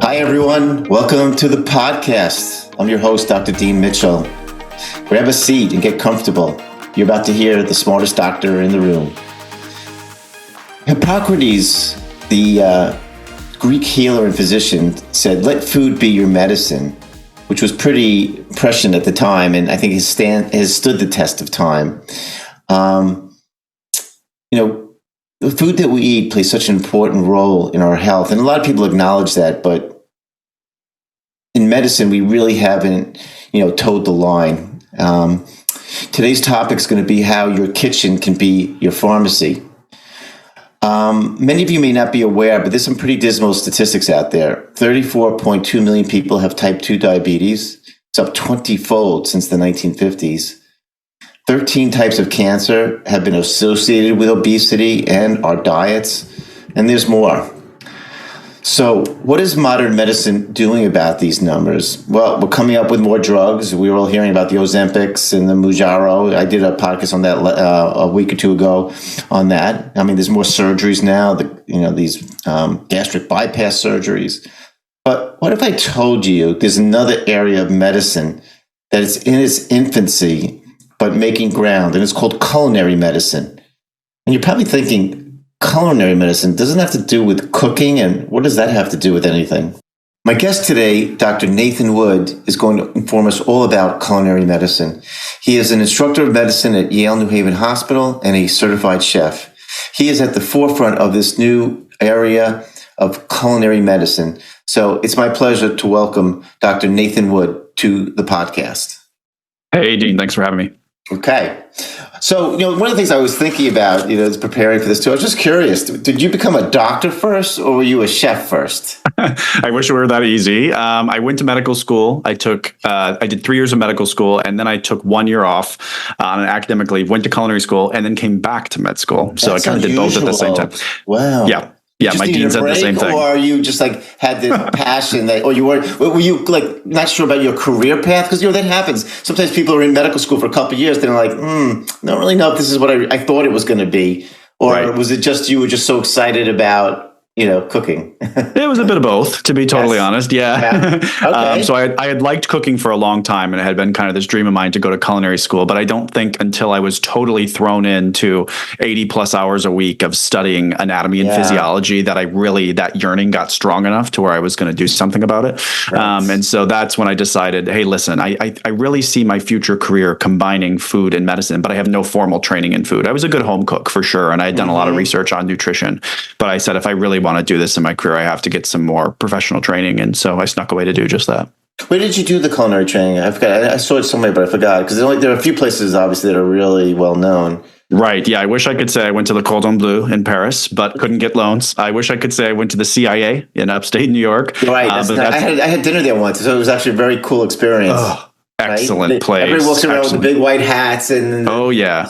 Hi, everyone. Welcome to the podcast. I'm your host, Dr. Dean Mitchell. Grab a seat and get comfortable. You're about to hear the smartest doctor in the room. Hippocrates, the Greek healer and physician, said, "Let food be your medicine," which was pretty prescient at the time, and I think has stood the test of time. The food that we eat plays such an important role in our health, and a lot of people acknowledge that, but in medicine, we really haven't, towed the line. Today's topic is going to be how your kitchen can be your pharmacy. Many of you may not be aware, but there's some pretty dismal statistics out there. 34.2 million people have type 2 diabetes. It's up 20-fold since the 1950s. 13 types of cancer have been associated with obesity and our diets, and there's more. So what is modern medicine doing about these numbers? Well, we're coming up with more drugs. We were all hearing about the Ozempics and the Mounjaro. I did a podcast on that a week or two ago on that. I mean, there's more surgeries now, these gastric bypass surgeries. But what if I told you there's another area of medicine that is in its infancy, but making ground, and it's called culinary medicine? And you're probably thinking, culinary medicine doesn't have to do with cooking, and what does that have to do with anything? My guest today, Dr. Nathan Wood, is going to inform us all about culinary medicine. He is an instructor of medicine at Yale New Haven Hospital and a certified chef. He is at the forefront of this new area of culinary medicine. So it's my pleasure to welcome Dr. Nathan Wood to the podcast. Hey, Dean, thanks for having me. Okay. So, one of the things I was thinking about, is preparing for this too. I was just curious, did you become a doctor first or were you a chef first? I wish it were that easy. I went to medical school. I did 3 years of medical school, and then I took 1 year off on an academic leave, went to culinary school, and then came back to med school. So I kind of did both at the same time. Wow. Yeah, my dean said the same thing. Or you just had this passion or were you not sure about your career path? Because that happens. Sometimes people are in medical school for a couple of years. They're like, don't really know if this is what I thought it was going to be. Or right. Was it just you were just so excited about cooking? It was a bit of both, to be totally honest. Yeah. Okay. So I had liked cooking for a long time, and it had been kind of this dream of mine to go to culinary school. But I don't think until I was totally thrown into 80 plus hours a week of studying anatomy and physiology that that yearning got strong enough to where I was going to do something about it. Right. And so that's when I decided, hey, listen, I really see my future career combining food and medicine, but I have no formal training in food. I was a good home cook for sure, and I had done a lot of research on nutrition. But I said, if I really want to do this in my career, I have to get some more professional training. And so I snuck away to do just that. Where did you do the culinary training? I forgot. I saw it somewhere, but I forgot. Because there are a few places, obviously, that are really well known. Right. Yeah. I wish I could say I went to the Cordon Bleu in Paris, but couldn't get loans. I wish I could say I went to the CIA in upstate New York. Right. I had dinner there once, so it was actually a very cool experience. Oh. Excellent place. Everybody walks around with the big white hats and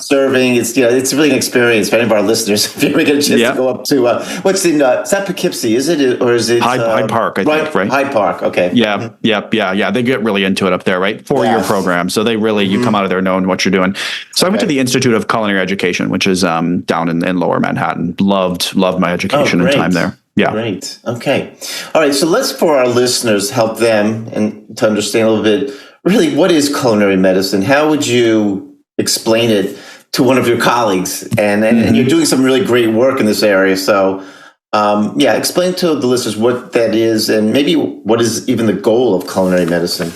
serving. It's really an experience for any of our listeners. If you ever get a chance to go up to what's in is that Poughkeepsie? Is it or is it Hyde Park? I think right. Hyde Park. Okay. Yeah. Yeah. They get really into it up there, right? 4-year program, so they really you come out of there knowing what you're doing. So I went to the Institute of Culinary Education, which is down in Lower Manhattan. Loved my education and time there. Yeah. Great. Okay. All right. So let's, for our listeners, help them and to understand a little bit. Really, what is culinary medicine? How would you explain it to one of your colleagues? And you're doing some really great work in this area. So, explain to the listeners what that is and maybe what is even the goal of culinary medicine.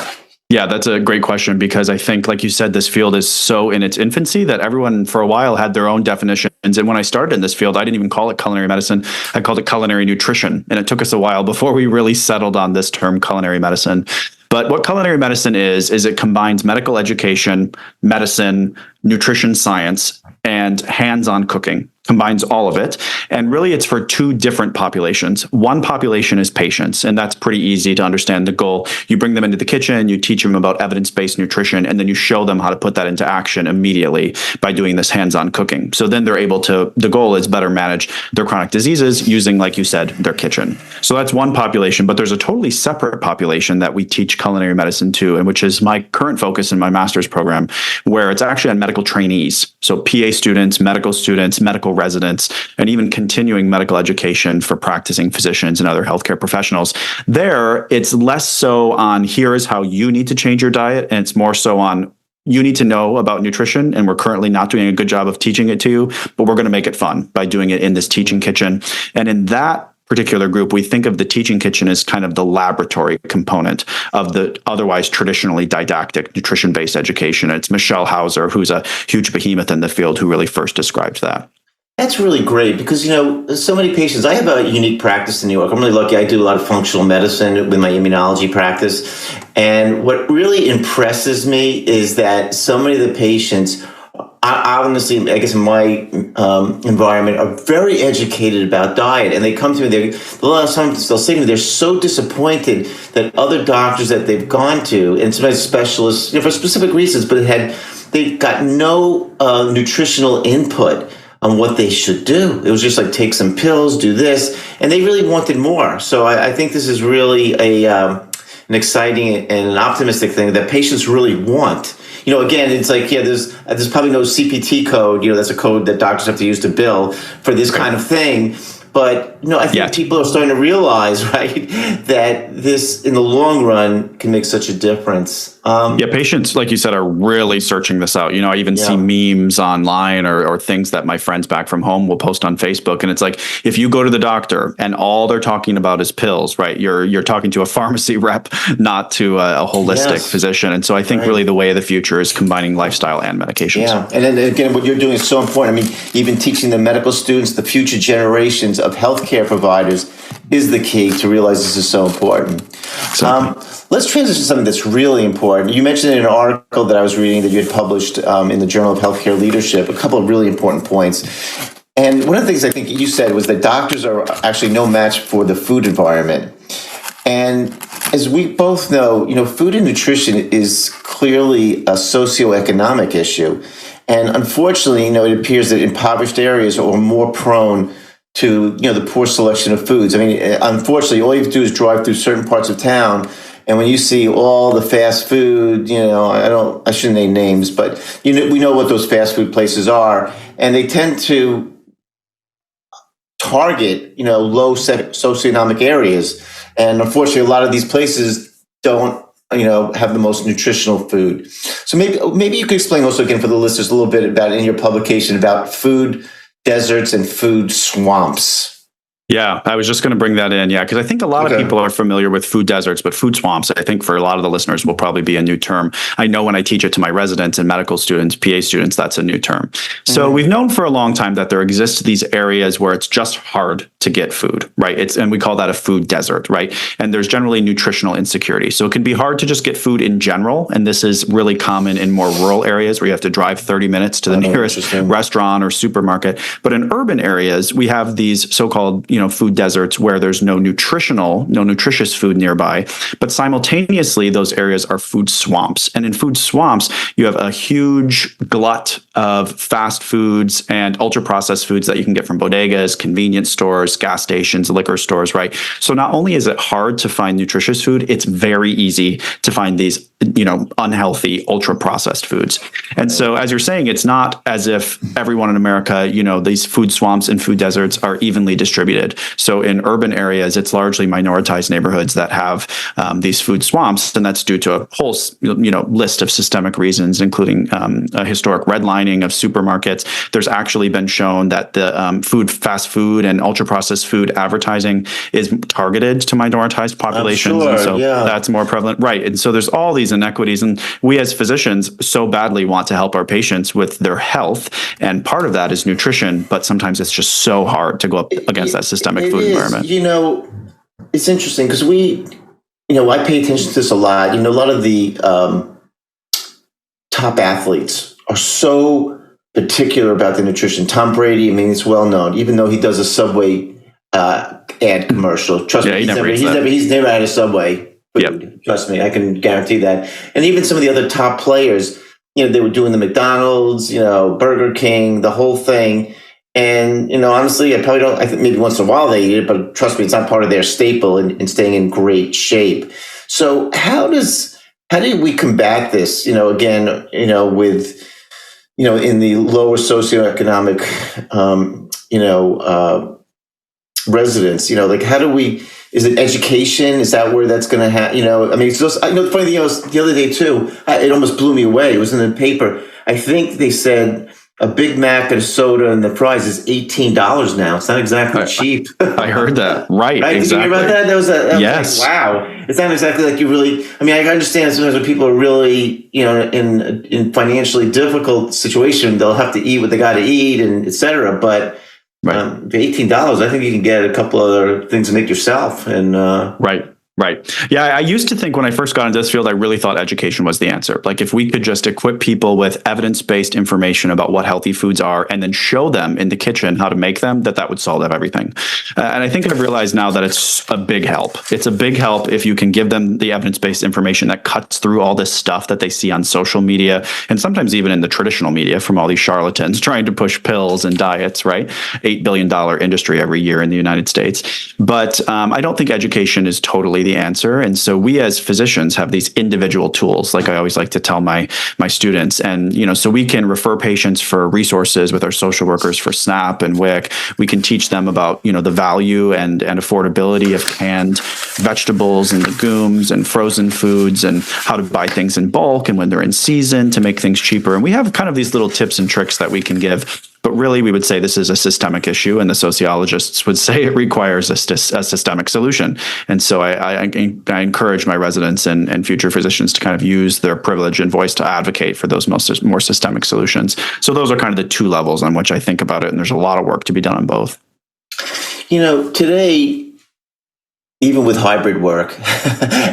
Yeah, that's a great question because I think, like you said, this field is so in its infancy that everyone for a while had their own definitions. And when I started in this field, I didn't even call it culinary medicine. I called it culinary nutrition. And it took us a while before we really settled on this term culinary medicine. But what culinary medicine is it combines medical education, medicine, nutrition science, and hands-on cooking. Combines all of it. And really, it's for two different populations. One population is patients, and that's pretty easy to understand the goal. You bring them into the kitchen, you teach them about evidence-based nutrition, and then you show them how to put that into action immediately by doing this hands-on cooking. So then they're able to, the goal is better manage their chronic diseases using, like you said, their kitchen. So that's one population, but there's a totally separate population that we teach culinary medicine to, and which is my current focus in my master's program, where it's actually on medical medical trainees. So PA students, medical residents, and even continuing medical education for practicing physicians and other healthcare professionals. There, it's less so on here is how you need to change your diet, and it's more so on you need to know about nutrition, and we're currently not doing a good job of teaching it to you, but we're going to make it fun by doing it in this teaching kitchen. And in that particular group, we think of the teaching kitchen as kind of the laboratory component of the otherwise traditionally didactic nutrition-based education. It's Michelle Hauser, who's a huge behemoth in the field, who really first described that. That's really great because, so many patients, I have a unique practice in New York. I'm really lucky. I do a lot of functional medicine with my immunology practice. And what really impresses me is that so many of the patients, I honestly, I guess in my environment, are very educated about diet. And they come to me, a lot of times they'll say to me, they're so disappointed that other doctors that they've gone to, and sometimes specialists, for specific reasons, but they got no nutritional input on what they should do. It was just like, take some pills, do this, and they really wanted more. So I think this is really an exciting and an optimistic thing that patients really want. Again, it's like, there's probably no CPT code, that's a code that doctors have to use to bill for this kind of thing. But, I think people are starting to realize, right, that this, in the long run, can make such a difference. Patients, like you said, are really searching this out. I even see memes online or things that my friends back from home will post on Facebook. And it's like, if you go to the doctor and all they're talking about is pills, right, you're talking to a pharmacy rep, not to a holistic physician. And so I think really the way of the future is combining lifestyle and medications. Yeah. And then again, what you're doing is so important. I mean, even teaching the medical students, the future generations of healthcare providers is the key to realize this is so important. Let's transition to something that's really important. You mentioned in an article that I was reading that you had published in the Journal of Healthcare Leadership, a couple of really important points. And one of the things I think you said was that doctors are actually no match for the food environment. And as we both know, food and nutrition is clearly a socioeconomic issue. And unfortunately, it appears that impoverished areas are more prone to, the poor selection of foods. I mean, unfortunately, all you have to do is drive through certain parts of town, and when you see all the fast food, I shouldn't name names, but we know what those fast food places are, and they tend to target, low socioeconomic areas. And unfortunately, a lot of these places don't, have the most nutritional food. So maybe you could explain also again for the listeners a little bit about in your publication about food deserts and food swamps. Yeah, I was just going to bring that in. Yeah, because I think a lot of people are familiar with food deserts, but food swamps, I think for a lot of the listeners will probably be a new term. I know when I teach it to my residents and medical students, PA students, that's a new term. So we've known for a long time that there exist these areas where it's just hard to get food, right? And we call that a food desert, right? And there's generally nutritional insecurity. So it can be hard to just get food in general. And this is really common in more rural areas where you have to drive 30 minutes to the nearest restaurant or supermarket. But in urban areas, we have these so-called, food deserts where there's no nutritious food nearby, but simultaneously those areas are food swamps. And in food swamps, you have a huge glut of fast foods and ultra processed foods that you can get from bodegas, convenience stores, gas stations, liquor stores, right? So not only is it hard to find nutritious food, it's very easy to find these unhealthy, ultra processed foods. And so, as you're saying, it's not as if everyone in America, these food swamps and food deserts are evenly distributed. So in urban areas, it's largely minoritized neighborhoods that have these food swamps. And that's due to a whole, list of systemic reasons, including a historic redlining of supermarkets. There's actually been shown that the fast food and ultra processed food advertising is targeted to minoritized populations. Sure, and so that's more prevalent. Right. And so there's all these inequities. And we as physicians so badly want to help our patients with their health. And part of that is nutrition, but sometimes it's just so hard to go up against that systemic food environment. It's interesting because I pay attention to this a lot. A lot of the top athletes are so particular about the nutrition. Tom Brady, it's well known, even though he does a Subway ad commercial. Trust me, he's never had a Subway food. Yep. Trust me, I can guarantee that. And even some of the other top players, they were doing the McDonald's, Burger King, the whole thing. And, honestly, I think maybe once in a while they eat it, but trust me, it's not part of their staple in staying in great shape. So how do we combat this, again, with, in the lower socioeconomic, residents, like how do we, is it education? Is that where that's going to happen? I mean, it's just, the funny thing was the other day too, it almost blew me away. It was in the paper. I think they said a Big Mac and a soda and the fries is $18 now. It's not exactly cheap. I heard that. Right. Right? Exactly. Did you hear about that? That was yes. like, wow. It's not exactly like you really, I mean, I understand sometimes when people are really, in financially difficult situation, they'll have to eat what they got to eat and et cetera. But for $18, I think you can get a couple other things to make yourself. And Right. Yeah, I used to think when I first got into this field, I really thought education was the answer. Like if we could just equip people with evidence-based information about what healthy foods are and then show them in the kitchen how to make them, that would solve everything. And I think I've realized now that it's a big help. It's a big help if you can give them the evidence-based information that cuts through all this stuff that they see on social media and sometimes even in the traditional media from all these charlatans trying to push pills and diets, right? $8 billion industry every year in the United States. But I don't think education is totally the answer. And so we as physicians have these individual tools, like I always like to tell my students. And, so we can refer patients for resources with our social workers for SNAP and WIC. We can teach them about, the value and affordability of canned vegetables and legumes and frozen foods and how to buy things in bulk and when they're in season to make things cheaper. And we have kind of these little tips and tricks that we can give. But really, we would say this is a systemic issue, and the sociologists would say it requires a systemic solution. And so I encourage my residents and future physicians to kind of use their privilege and voice to advocate for those more systemic solutions. So those are kind of the two levels on which I think about it, and there's a lot of work to be done on both. Today, even with hybrid work,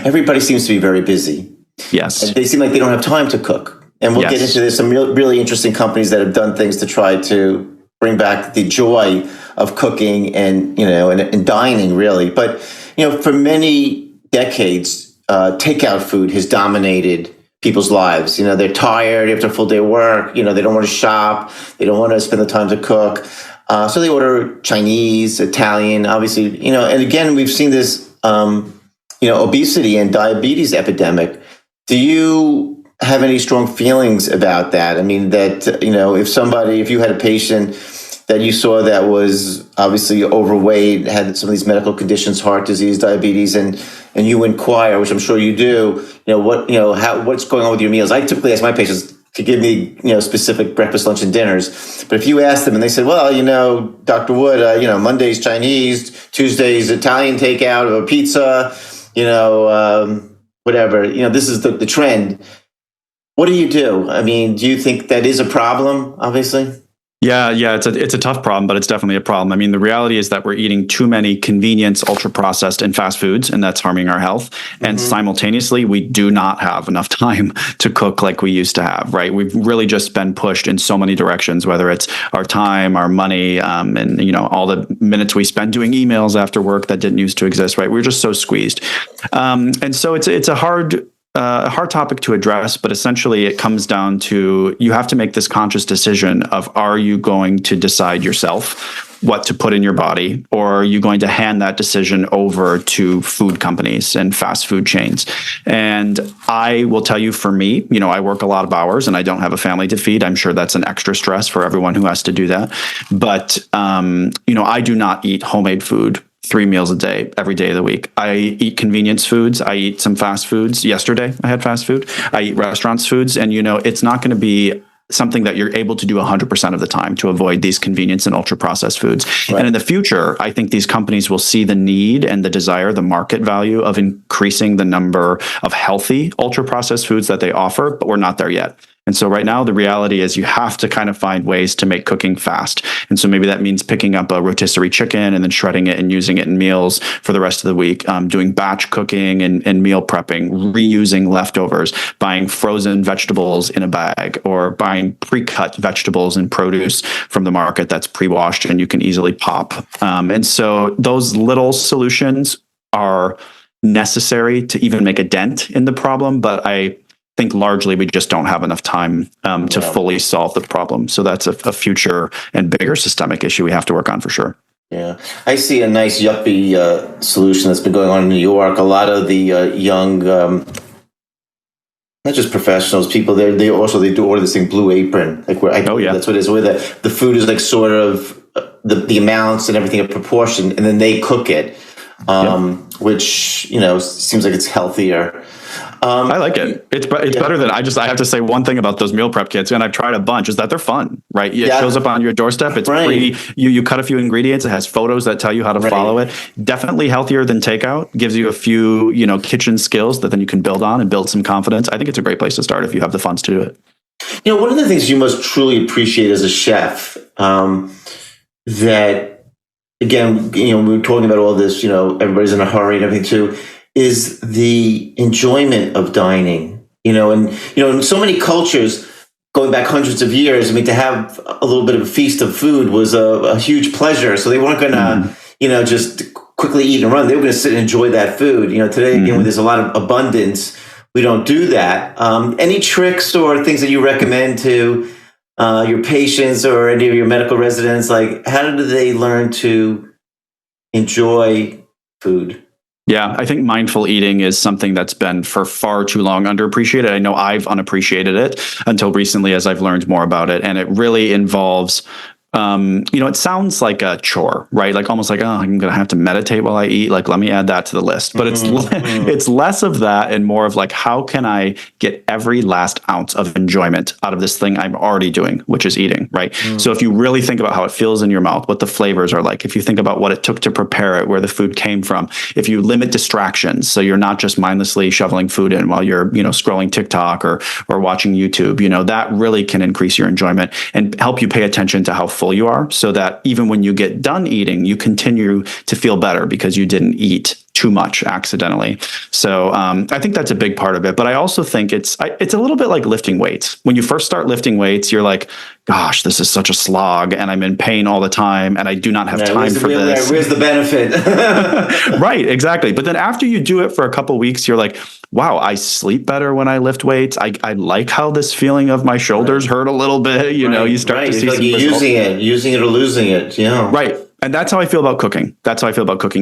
everybody seems to be very busy. Yes. And they seem like they don't have time to cook. And we'll get into this. Some really interesting companies that have done things to try to bring back the joy of cooking and, and dining, really. But, for many decades, takeout food has dominated people's lives. They're tired after a full day of work. They don't want to shop. They don't want to spend the time to cook. So they order Chinese, Italian, obviously, and again, we've seen this, obesity and diabetes epidemic. Do you have any strong feelings about that? I mean, that, if you had a patient that you saw that was obviously overweight, had some of these medical conditions, heart disease, diabetes, and you inquire, which I'm sure you do, what's going on with your meals? I typically ask my patients to give me, specific breakfast, lunch, and dinners. But if you ask them and they said, well, Dr. Wood, Monday's Chinese, Tuesday's Italian takeout or pizza, whatever, this is the trend. What do you do? I mean, do you think that is a problem, obviously? Yeah, it's a tough problem, but it's definitely a problem. I mean, the reality is that we're eating too many convenience, ultra-processed, and fast foods, and that's harming our health. And simultaneously, we do not have enough time to cook like we used to have, right? We've really just been pushed in so many directions, whether it's our time, our money, and, all the minutes we spend doing emails after work that didn't used to exist, right? We're just so squeezed. And so it's a hard topic to address, but essentially it comes down to you have to make this conscious decision of, are you going to decide yourself what to put in your body, or are you going to hand that decision over to food companies and fast food chains? And I will tell you, for me, I work a lot of hours and I don't have a family to feed. I'm sure that's an extra stress for everyone who has to do that. But, I do not eat homemade food 3 meals a day, every day of the week. I eat convenience foods. I eat some fast foods. Yesterday, I had fast food. I eat restaurants foods. And, it's not going to be something that you're able to do 100% of the time to avoid these convenience and ultra processed foods. Right. And in the future, I think these companies will see the need and the desire, the market value of increasing the number of healthy ultra processed foods that they offer, but we're not there yet. And so right now, the reality is you have to kind of find ways to make cooking fast. And so maybe that means picking up a rotisserie chicken and then shredding it and using it in meals for the rest of the week, doing batch cooking and meal prepping, reusing leftovers, buying frozen vegetables in a bag, or buying pre-cut vegetables and produce from the market that's pre-washed and you can easily pop. And so those little solutions are necessary to even make a dent in the problem, but I think largely we just don't have enough time to fully solve the problem. So that's a future and bigger systemic issue we have to work on for sure. Yeah, I see a nice yuppie solution that's been going on in New York. A lot of the young not just professionals, people there, they do order this thing Blue Apron, like where that's what it is, where the food is like sort of the amounts and everything in proportion, and then they cook it, which seems like it's healthier. I like it. It's better than I have to say one thing about those meal prep kits, and I've tried a bunch, is that they're fun, right? It shows up on your doorstep. It's free. You cut a few ingredients. It has photos that tell you how to follow it. Definitely healthier than takeout. Gives you a few, kitchen skills that then you can build on and build some confidence. I think it's a great place to start if you have the funds to do it. One of the things you must truly appreciate as a chef, that, again, we were talking about all this, everybody's in a hurry and everything too, is the enjoyment of dining, and, in so many cultures going back hundreds of years, to have a little bit of a feast of food was a huge pleasure. So they weren't going to, just quickly eat and run. They were going to sit and enjoy that food. Today, again, when there's a lot of abundance, we don't do that. Any tricks or things that you recommend to your patients or any of your medical residents? Like, how do they learn to enjoy food? Yeah, I think mindful eating is something that's been for far too long underappreciated. I know I've unappreciated it until recently as I've learned more about it. And it really involves, it sounds like a chore, right? Like almost like, I'm going to have to meditate while I eat. Like, let me add that to the list. But it's less of that and more of like, how can I get every last ounce of enjoyment out of this thing I'm already doing, which is eating, right? So if you really think about how it feels in your mouth, what the flavors are like, if you think about what it took to prepare it, where the food came from, if you limit distractions, so you're not just mindlessly shoveling food in while you're, scrolling TikTok or watching YouTube, that really can increase your enjoyment and help you pay attention to how full you are, so that even when you get done eating, you continue to feel better because you didn't eat too much accidentally. So I think that's a big part of it. But I also think it's a little bit like lifting weights. When you first start lifting weights, you're like, gosh, this is such a slog and I'm in pain all the time and I do not have time for this. Where's the benefit? Right, exactly. But then after you do it for a couple of weeks, you're like, wow, I sleep better when I lift weights. I like how this feeling of my shoulders hurt a little bit. You start to see like you're using it or losing it. Yeah. Right. And that's how I feel about cooking.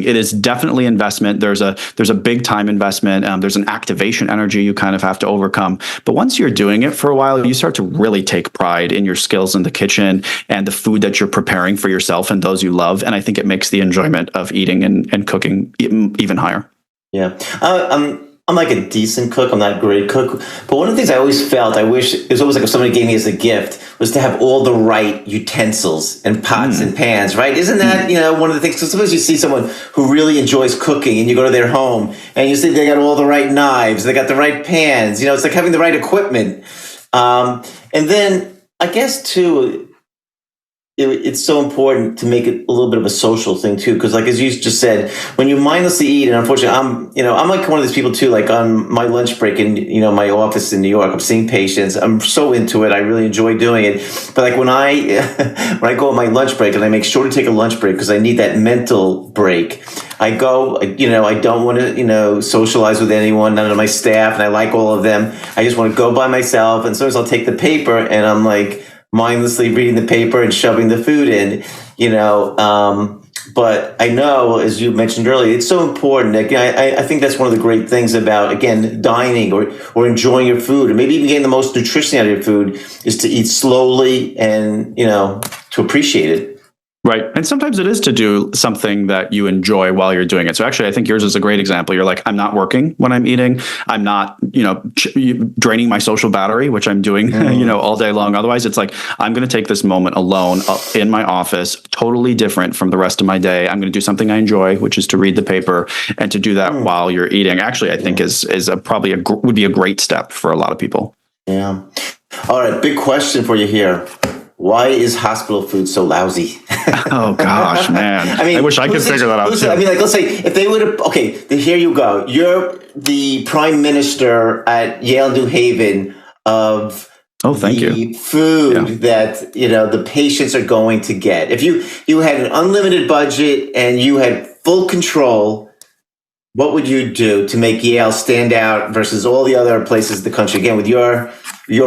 It is definitely investment. There's a big time investment. There's an activation energy you kind of have to overcome. But once you're doing it for a while, you start to really take pride in your skills in the kitchen and the food that you're preparing for yourself and those you love. And I think it makes the enjoyment of eating and cooking even higher. Yeah. I'm like a decent cook. I'm not a great cook. But one of the things I always felt, I wish, it was always like if somebody gave me as a gift, was to have all the right utensils and pots and pans, right? Isn't that, one of the things? Because sometimes you see someone who really enjoys cooking and you go to their home and you see they got all the right knives, they got the right pans, it's like having the right equipment. And then I guess too, it's so important to make it a little bit of a social thing too, because like as you just said, when you mindlessly eat, and unfortunately, I'm like one of these people too. Like on my lunch break in my office in New York, I'm seeing patients. I'm so into it. I really enjoy doing it. But like when I go on my lunch break, and I make sure to take a lunch break because I need that mental break. I go, I don't want to socialize with anyone, none of my staff, and I like all of them. I just want to go by myself, and sometimes I'll take the paper and I'm like mindlessly reading the paper and shoving the food in, but I know, as you mentioned earlier, it's so important. I think that's one of the great things about, again, dining or enjoying your food, or maybe even getting the most nutrition out of your food, is to eat slowly and, to appreciate it. Right. And sometimes it is to do something that you enjoy while you're doing it. So actually, I think yours is a great example. You're like, I'm not working when I'm eating. I'm not, draining my social battery, which I'm doing, all day long. Otherwise, it's like, I'm going to take this moment alone in my office, totally different from the rest of my day. I'm going to do something I enjoy, which is to read the paper, and to do that while you're eating. Actually, I think is would be a great step for a lot of people. Yeah. All right. Big question for you here. Why is hospital food so lousy? Oh gosh, man! I wish I could figure that out too. Let's say if they would have. Okay, then here you go. You're the prime minister at Yale New Haven of the food that the patients are going to get. If you had an unlimited budget and you had full control, what would you do to make Yale stand out versus all the other places in the country? Again, with your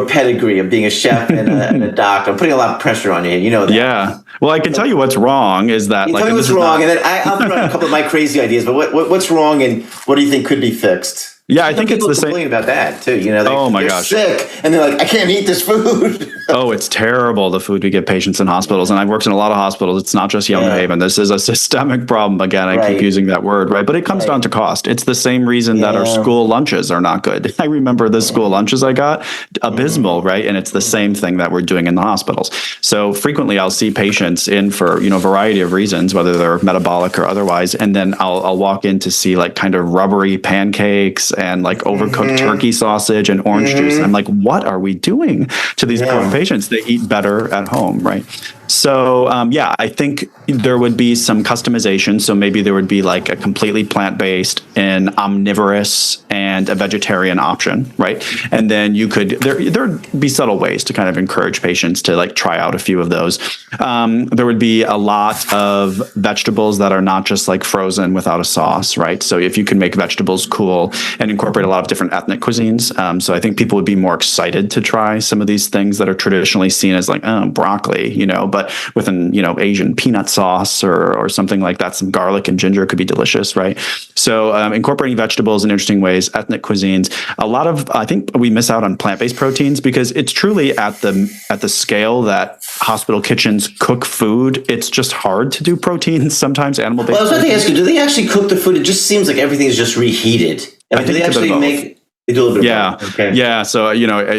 pedigree of being a chef and a doctor, I'm putting a lot of pressure on you. You know that. Yeah. Well, I can tell you what's wrong is that. Tell me what's wrong, and then I'll throw out a couple of my crazy ideas. But what's wrong, and what do you think could be fixed? Yeah, I think it's People the same. complain about that too. Oh my they're gosh. sick, and they're like, I can't eat this food. Oh, it's terrible, the food we give patients in hospitals. And I've worked in a lot of hospitals. It's not just Yale New Haven. This is a systemic problem. Again, I keep using that word, right? But it comes down to cost. It's the same reason that our school lunches are not good. I remember the school lunches I got, abysmal, right? And it's the same thing that we're doing in the hospitals. So frequently I'll see patients in for, a variety of reasons, whether they're metabolic or otherwise. And then I'll walk in to see like kind of rubbery pancakes and like overcooked turkey sausage and orange juice. And I'm like, what are we doing to these poor patients? They eat better at home, right? So, I think there would be some customization. So maybe there would be like a completely plant-based, an omnivorous, and a vegetarian option, right? And then you could, there'd be subtle ways to kind of encourage patients to like try out a few of those. There would be a lot of vegetables that are not just like frozen without a sauce, right? So if you can make vegetables cool and incorporate a lot of different ethnic cuisines. So I think people would be more excited to try some of these things that are traditionally seen as like, broccoli, but with an, Asian peanut sauce or something like that, some garlic and ginger could be delicious, right? So incorporating vegetables in interesting ways, ethnic cuisines. I think we miss out on plant-based proteins because it's truly at the scale that hospital kitchens cook food. It's just hard to do proteins, sometimes animal-based. Well, I was about to ask you, do they actually cook the food? It just seems like everything is just reheated. I think they actually make... They do a little bit of both. Okay. Yeah. So,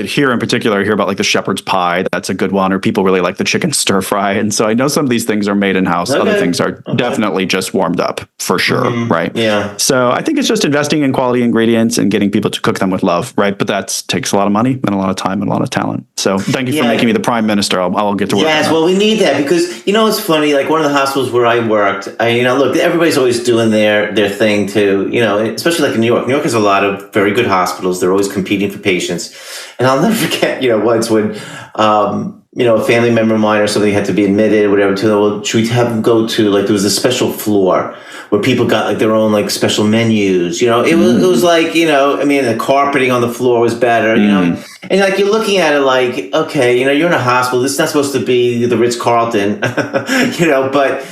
here in particular, I hear about like the shepherd's pie. That's a good one. Or people really like the chicken stir fry. And so I know some of these things are made in house. Other things are definitely just warmed up for sure. Right. Yeah. So I think it's just investing in quality ingredients and getting people to cook them with love. Right. But that takes a lot of money and a lot of time and a lot of talent. So thank you for making me the prime minister. I'll get to work. Yes. Well, we need that because, it's funny, like one of the hospitals where I worked, look, everybody's always doing their thing too, especially like in New York. New York has a lot of very good hospitals. They're always competing for patients. And I'll never forget, once when, a family member of mine or something had to be admitted or whatever, should we have them go to, like, there was a special floor where people got like their own like special menus, it was like, the carpeting on the floor was better, and like you're looking at it like, okay, you're in a hospital. This is not supposed to be the Ritz-Carlton, but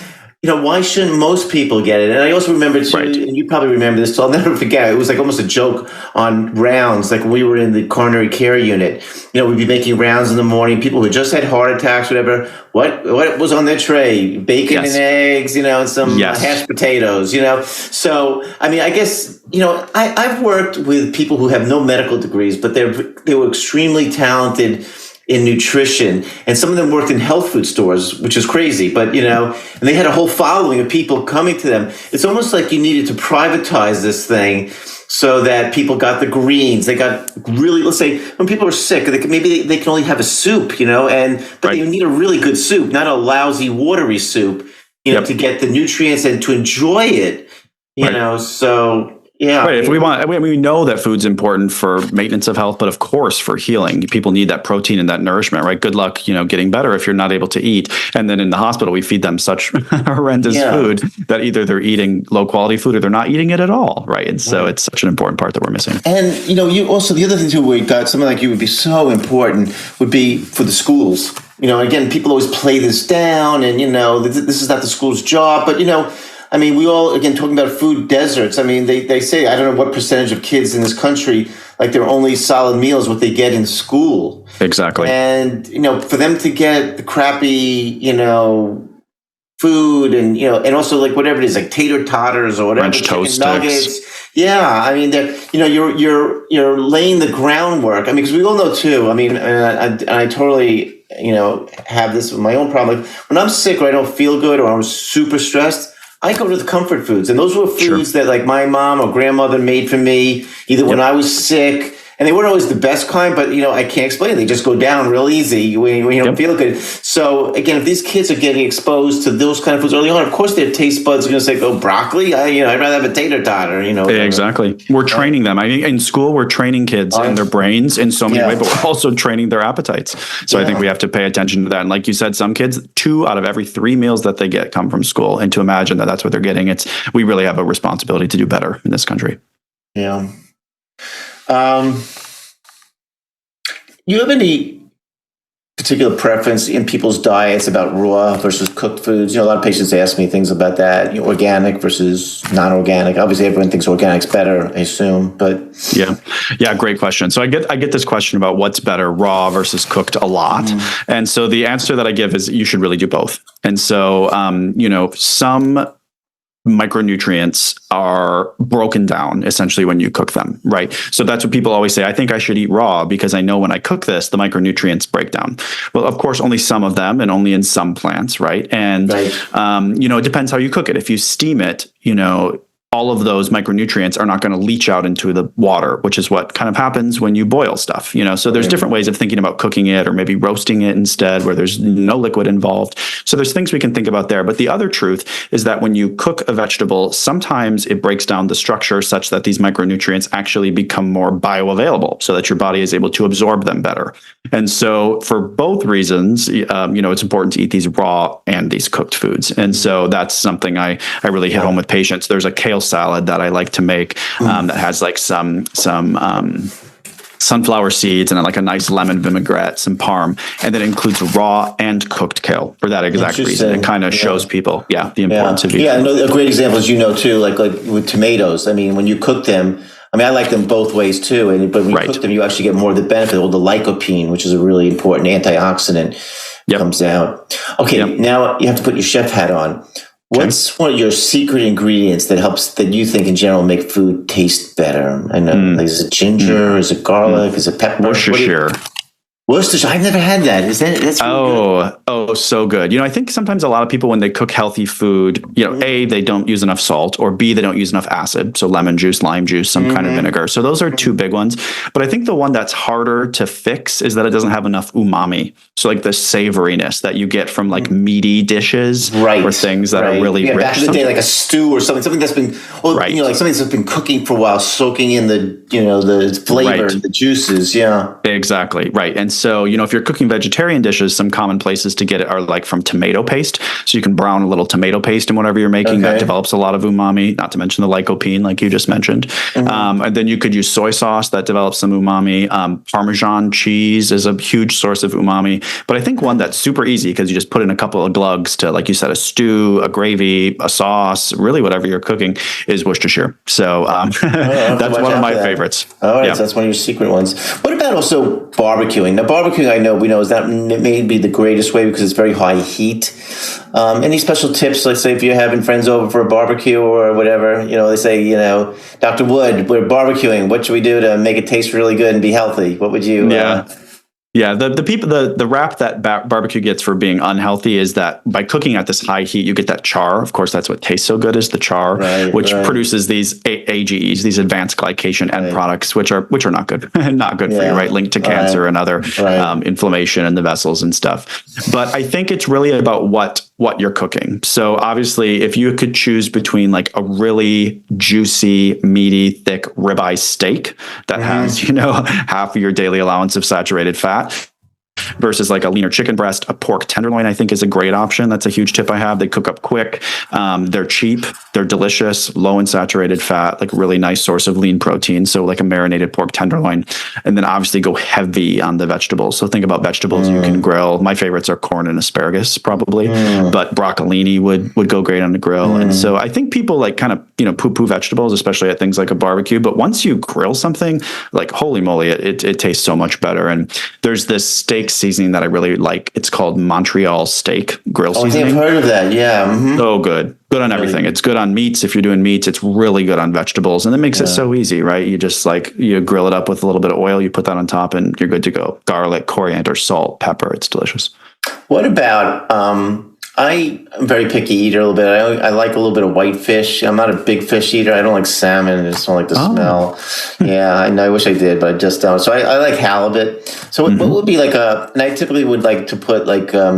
why shouldn't most people get it? And I also remember too, and you probably remember this too, I'll never forget, it was like almost a joke on rounds, like when we were in the coronary care unit, we'd be making rounds in the morning, people who just had heart attacks, whatever, what was on their tray? Bacon and eggs, and some hashed potatoes, So, I guess, I've worked with people who have no medical degrees, but they were extremely talented in nutrition, and some of them worked in health food stores, which is crazy, but and they had a whole following of people coming to them. It's almost like you needed to privatize this thing so that people got the greens. They got really, let's say when people are sick, maybe they can only have a soup, but they need a really good soup, not a lousy watery soup, to get the nutrients and to enjoy it, so. Yeah. Right. If we know that food's important for maintenance of health, but of course for healing, people need that protein and that nourishment, right? Good luck, getting better if you're not able to eat. And then in the hospital, we feed them such horrendous food that either they're eating low quality food or they're not eating it at all. Right. And so it's such an important part that we're missing. And, you also, the other thing too, we got something like you would be so important would be for the schools. Again, people always play this down and, this is not the school's job, but, we all, again, talking about food deserts. They say, I don't know what percentage of kids in this country, like their only solid meal is what they get in school. Exactly. And, for them to get the crappy, food and, and also like whatever it is, like tater totters or whatever. French toast nuggets. Sticks. Yeah. You're laying the groundwork. Because we all know too, I totally, have this with my own problem. Like, when I'm sick or I don't feel good or I'm super stressed, I go to the comfort foods, and those were foods that like my mom or grandmother made for me, either when I was sick, and they weren't always the best kind, but I can't explain it. They just go down real easy when you don't feel good. So again, if these kids are getting exposed to those kind of foods early on, of course their taste buds are going to say, "Oh, broccoli? I'd rather have a tater totter." Exactly. We're training them. In school, we're training kids and their brains in so many ways, but we're also training their appetites. So I think we have to pay attention to that. And like you said, some kids, 2 out of every 3 meals that they get come from school, and to imagine that that's what they're getting, we really have a responsibility to do better in this country. Yeah. You have any particular preference in people's diets about raw versus cooked foods? A lot of patients ask me things about that, organic versus non-organic. Obviously, everyone thinks organic's better, I assume, but yeah, great question. So I get this question about what's better, raw versus cooked, a lot, and so the answer that I give is you should really do both. And so some micronutrients are broken down essentially when you cook them, right? So that's what people always say. I think I should eat raw because I know when I cook this, the micronutrients break down. Well, of course, only some of them and only in some plants, right? And, it depends how you cook it. If you steam it, all of those micronutrients are not going to leach out into the water, which is what kind of happens when you boil stuff, so there's different ways of thinking about cooking it or maybe roasting it instead where there's no liquid involved. So there's things we can think about there. But the other truth is that when you cook a vegetable, sometimes it breaks down the structure such that these micronutrients actually become more bioavailable so that your body is able to absorb them better. And so for both reasons, it's important to eat these raw and these cooked foods. And so that's something I really hit home with patients. There's a kale salad that I like to make that has like some sunflower seeds and like a nice lemon vinaigrette, some parm, and then includes raw and cooked kale for that exact reason. It kind of shows people, the importance of eating. Yeah, a great example is too, like with tomatoes. I mean, when you cook them, I like them both ways too, but when you cook them, you actually get more of the benefit, or the lycopene, which is a really important antioxidant, comes out. Okay, now you have to put your chef hat on. What's one of your secret ingredients that you think in general make food taste better? I know, is it ginger? Is it garlic? Is it pepper? Worcestershire. Worcestershire. I've never had that. That's really good? So good. I think sometimes a lot of people, when they cook healthy food, A, they don't use enough salt, or B, they don't use enough acid. So lemon juice, lime juice, some kind of vinegar. So those are two big ones. But I think the one that's harder to fix is that it doesn't have enough umami. So like the savoriness that you get from like meaty dishes or things that are really rich. Back in the day, like a stew or something that's been, like something that's been cooking for a while, soaking in the flavor, the juices. Yeah, exactly. Right. And so, if you're cooking vegetarian dishes, some common places to get it are like from tomato paste. So you can brown a little tomato paste in whatever you're making. That develops a lot of umami, not to mention the lycopene, like you just mentioned. And then you could use soy sauce that develops some umami. Parmesan cheese is a huge source of umami. But I think one that's super easy, because you just put in a couple of glugs to, like you said, a stew, a gravy, a sauce, really whatever you're cooking, is Worcestershire. So that's one of my favorites. All right, so that's one of your secret ones. What about also barbecuing? Now, barbecuing, we know is not maybe the greatest way because it's very high heat. Any special tips? Let's say if you're having friends over for a barbecue or whatever, they say, Dr. Wood, we're barbecuing. What should we do to make it taste really good and be healthy? What would you? Yeah, the rap that barbecue gets for being unhealthy is that by cooking at this high heat, you get that char. Of course, that's what tastes so good, is the char, which produces these AGEs, these advanced glycation end products, which are not good, not good for you, right? Linked to cancer and other inflammation in the vessels and stuff. But I think it's really about what you're cooking. So obviously, if you could choose between like a really juicy, meaty, thick ribeye steak that has, half of your daily allowance of saturated fat, versus like a leaner chicken breast, a pork tenderloin, I think is a great option. That's a huge tip I have. They cook up quick. They're cheap. They're delicious, low in saturated fat, like really nice source of lean protein. So like a marinated pork tenderloin, and then obviously go heavy on the vegetables. So think about vegetables you can grill. My favorites are corn and asparagus probably, but broccolini would go great on the grill. And so I think people like kind of, poo-poo vegetables, especially at things like a barbecue. But once you grill something, like holy moly, it tastes so much better. And there's this steak seasoning that I really like. It's called Montreal steak grill seasoning. I've heard of that. Yeah. So good. Good on everything. It's good on meats. If you're doing meats, it's really good on vegetables. And it makes it so easy, right? You just you grill it up with a little bit of oil, you put that on top, and you're good to go. Garlic, coriander, salt, pepper. It's delicious. What about, I'm a very picky eater a little bit. I like a little bit of whitefish. I'm not a big fish eater. I don't like salmon. I just don't like the smell. Yeah, I know. I wish I did, but I just don't. So I like halibut. So what would be and I typically would like to put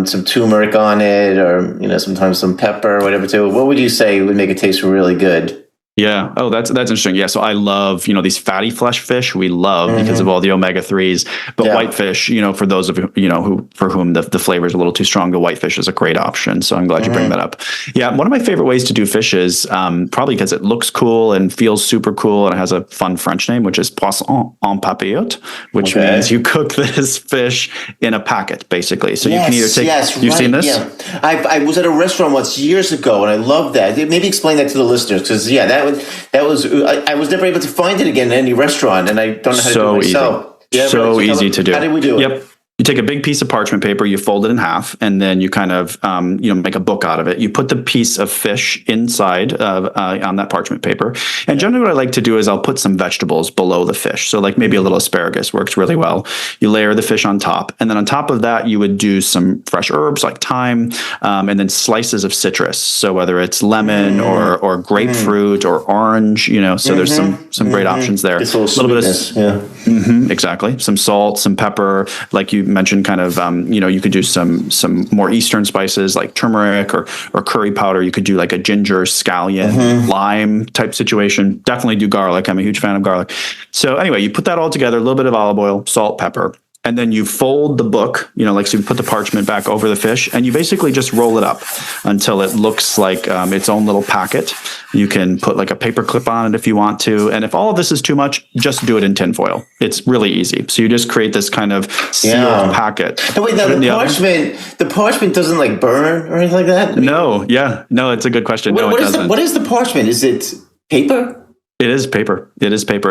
some turmeric on it, or, sometimes some pepper or whatever too. What would you say would make it taste really good? Yeah. Oh, that's interesting. Yeah. So I love, these fatty flesh fish we love because of all the omega-3s, but whitefish, for those of for whom the flavor is a little too strong, the whitefish is a great option. So I'm glad you bring that up. Yeah. One of my favorite ways to do fish is probably because it looks cool and feels super cool and it has a fun French name, which is poisson en papillote, which means you cook this fish in a packet, basically. So you can either take, you've seen this? Yeah. I was at a restaurant once years ago and I loved that. Maybe explain that to the listeners because that was I was never able to find it again in any restaurant, and I don't know how to do it myself. So easy to do. How did we do it? Yep. You take a big piece of parchment paper, you fold it in half, and then you kind of, make a book out of it. You put the piece of fish inside of on that parchment paper. And generally what I like to do is I'll put some vegetables below the fish. So like maybe a little asparagus works really well. You layer the fish on top. And then on top of that, you would do some fresh herbs like thyme, and then slices of citrus. So whether it's lemon or grapefruit or orange, so there's some great options there. It's a little sweetness, exactly. Some salt, some pepper, like you mentioned, kind of, you could do some more Eastern spices like turmeric or curry powder. You could do like a ginger, scallion, lime type situation. Definitely do garlic. I'm a huge fan of garlic. So anyway, you put that all together, a little bit of olive oil, salt, pepper. And then you fold the book, so you put the parchment back over the fish and you basically just roll it up until it looks like its own little packet. You can put like a paper clip on it if you want to. And if all of this is too much, just do it in tinfoil. It's really easy. So you just create this kind of sealed packet. No, wait, now the parchment doesn't like burn or anything like that? No, it's a good question. What is the parchment? Is it paper? It is paper.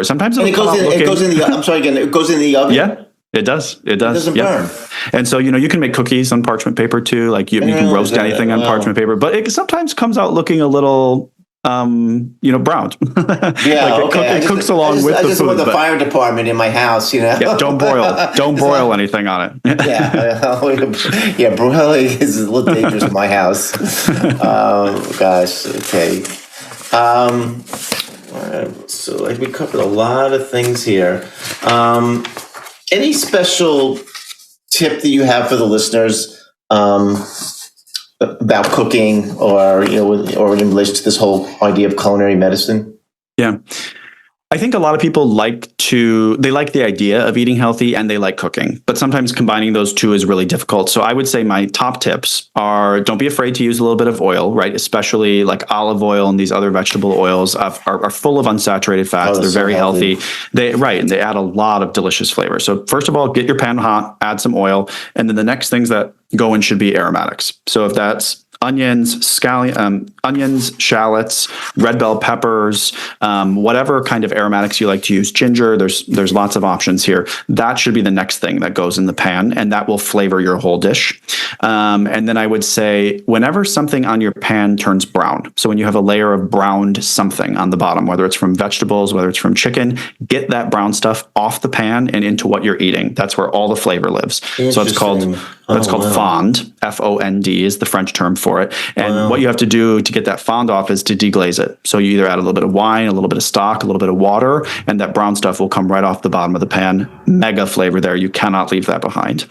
Sometimes it goes in the I'm sorry again, it goes in the oven? Yeah. It does. It doesn't burn. And so, you can make cookies on parchment paper too. Like you can roast anything on parchment paper, but it sometimes comes out looking a little, browned. Yeah. It cooks along with the food. I just want the fire department in my house, Yeah, don't boil anything on it. Yeah, broiling is a little dangerous in my house. Gosh. Okay. All right, so we covered a lot of things here. Any special tip that you have for the listeners about cooking, or or in relation to this whole idea of culinary medicine? Yeah. I think a lot of people like the idea of eating healthy and they like cooking, but sometimes combining those two is really difficult. So I would say my top tips are don't be afraid to use a little bit of oil, right? Especially like olive oil and these other vegetable oils are full of unsaturated fats. They're very healthy. And they add a lot of delicious flavor. So first of all, get your pan hot, add some oil. And then the next things that go in should be aromatics. So if that's onions, shallots, red bell peppers, whatever kind of aromatics you like to use, ginger, there's lots of options here. That should be the next thing that goes in the pan, and that will flavor your whole dish. And then I would say whenever something on your pan turns brown, so when you have a layer of browned something on the bottom, whether it's from vegetables, whether it's from chicken, get that brown stuff off the pan and into what you're eating. That's where all the flavor lives. So it's called fond. F-O-N-D is the French term for it. And what you have to do to get that fond off is to deglaze it. So you either add a little bit of wine, a little bit of stock, a little bit of water, and that brown stuff will come right off the bottom of the pan. Mega flavor there. You cannot leave that behind.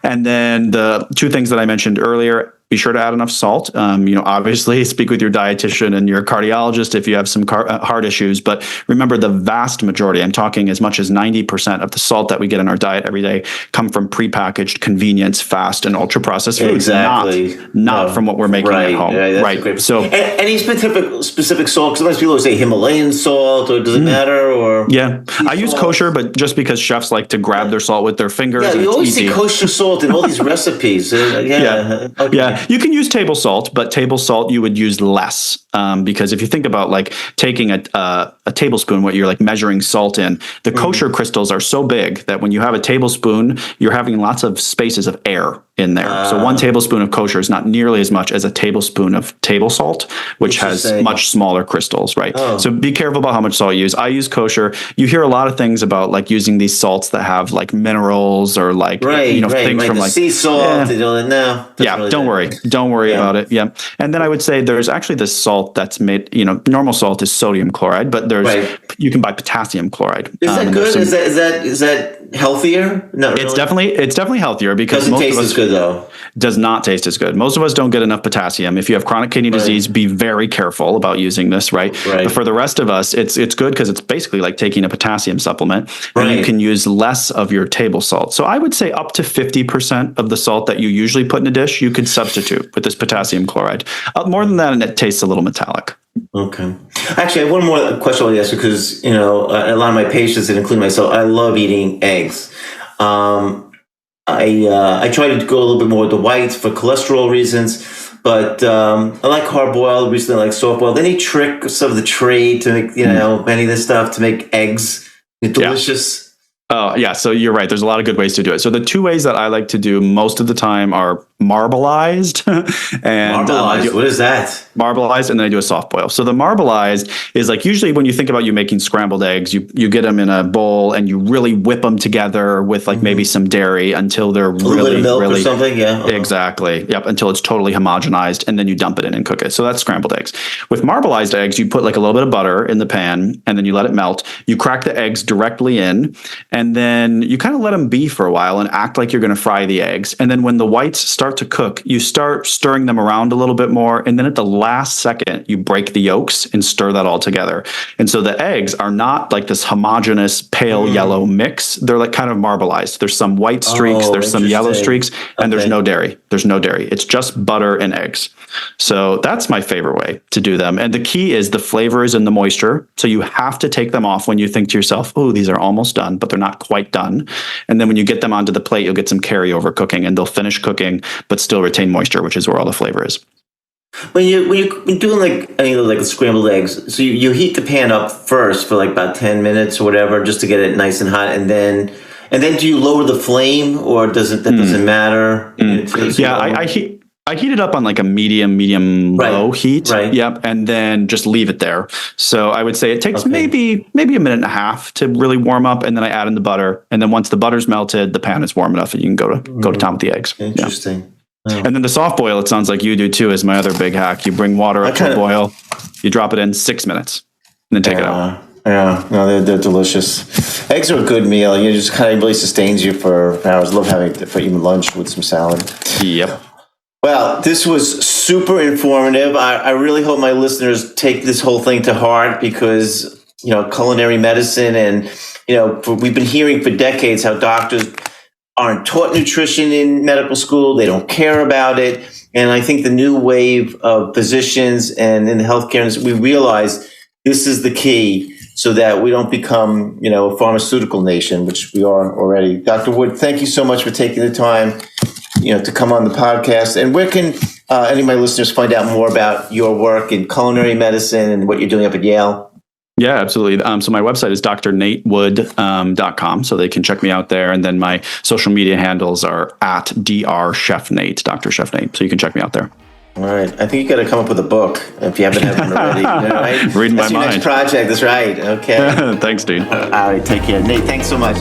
And then the two things that I mentioned earlier, be sure to add enough salt. Obviously speak with your dietitian and your cardiologist if you have some heart issues, but remember the vast majority, I'm talking as much as 90% of the salt that we get in our diet every day come from prepackaged, convenience, fast and ultra processed foods. Exactly. Not from what we're making at home. Right. So any specific salt? Sometimes people say Himalayan salt, or does it matter? Or I use kosher, but just because chefs like to grab their salt with their fingers. Yeah, you always see kosher salt in all these recipes. You can use table salt, but table salt you would use less because if you think about like taking a tablespoon, what you're like measuring salt in, the kosher crystals are so big that when you have a tablespoon, you're having lots of spaces of air in there. So 1 tablespoon of kosher is not nearly as much as a tablespoon of table salt, which has much smaller crystals, right? So be careful about how much salt you use. I use kosher. You hear a lot of things about like using these salts that have like minerals or like things from like sea salt. Don't worry about it. Yeah. And then I would say there's actually this salt that's made, normal salt is sodium chloride, but you can buy potassium chloride. Is that good? Is that it healthier? No, It's definitely healthier because doesn't most taste of us as good though. does not taste as good. Most of us don't get enough potassium. If you have chronic kidney disease, be very careful about using this, right? But for the rest of us, it's good because it's basically like taking a potassium supplement, and you can use less of your table salt. So I would say up to 50% of the salt that you usually put in a dish, you could substitute with this potassium chloride. More than that, and it tastes a little metallic. Okay. Actually, I have one more question I want to ask because, a lot of my patients, and including myself, I love eating eggs. I try to go a little bit more with the whites for cholesterol reasons, but I like hard boiled. Recently, I like soft boiled. Any tricks of the trade to make any of this stuff to make eggs delicious? Oh, yeah. So you're right. There's a lot of good ways to do it. So the two ways that I like to do most of the time are marbleized. And marbleized? What is that? Marbleized, and then I do a soft boil. So the marbleized is like usually when you think about you making scrambled eggs, you get them in a bowl and you really whip them together with like maybe some dairy until they're really, milk really or something. Yeah. Exactly. Yep. Until it's totally homogenized, and then you dump it in and cook it. So that's scrambled eggs. With marbleized eggs, you put like a little bit of butter in the pan and then you let it melt. You crack the eggs directly in, and then you kind of let them be for a while and act like you're going to fry the eggs. And then when the whites start to cook, you start stirring them around a little bit more. And then at the last second, you break the yolks and stir that all together. And so the eggs are not like this homogeneous pale yellow mix. They're like kind of marbleized. There's some white streaks, there's some yellow streaks, and there's no dairy. There's no dairy. It's just butter and eggs. So that's my favorite way to do them. And the key is the flavor is in the moisture. So you have to take them off when you think to yourself, oh, these are almost done, but they're not quite done. And then when you get them onto the plate, you'll get some carryover cooking, and they'll finish cooking, but still retain moisture, which is where all the flavor is. When you're doing like any of like scrambled eggs, so you heat the pan up first for like about 10 minutes or whatever, just to get it nice and hot, and then do you lower the flame, or doesn't matter? I heat it up on like a medium low heat. Right. Yep. And then just leave it there. So I would say it takes maybe a minute and a half to really warm up. And then I add in the butter. And then once the butter's melted, the pan is warm enough and you can go to town with the eggs. Interesting. Yeah. And then the soft boil, it sounds like you do too, is my other big hack. You bring water up to a boil, you drop it in 6 minutes, and then take it out. Yeah, no, they're delicious. Eggs are a good meal. It just kind of really sustains you for hours. Love having it for even lunch with some salad. Yep. Well, this was super informative. I really hope my listeners take this whole thing to heart because, culinary medicine and, we've been hearing for decades how doctors aren't taught nutrition in medical school. They don't care about it. And I think the new wave of physicians and in the healthcare, we realize this is the key so that we don't become, a pharmaceutical nation, which we are already. Dr. Wood, thank you so much for taking the time to come on the podcast. And where can any of my listeners find out more about your work in culinary medicine and what you're doing up at Yale? Yeah, absolutely. So my website is drnatewood.com. So they can check me out there. And then my social media handles are at drchefnate, Dr. Chef Nate. So you can check me out there. All right. I think you got to come up with a book if you haven't had one already. Right? Reading my mind. That's your next project. That's right. Okay. Thanks, dude. All right. Take care. Nate, thanks so much.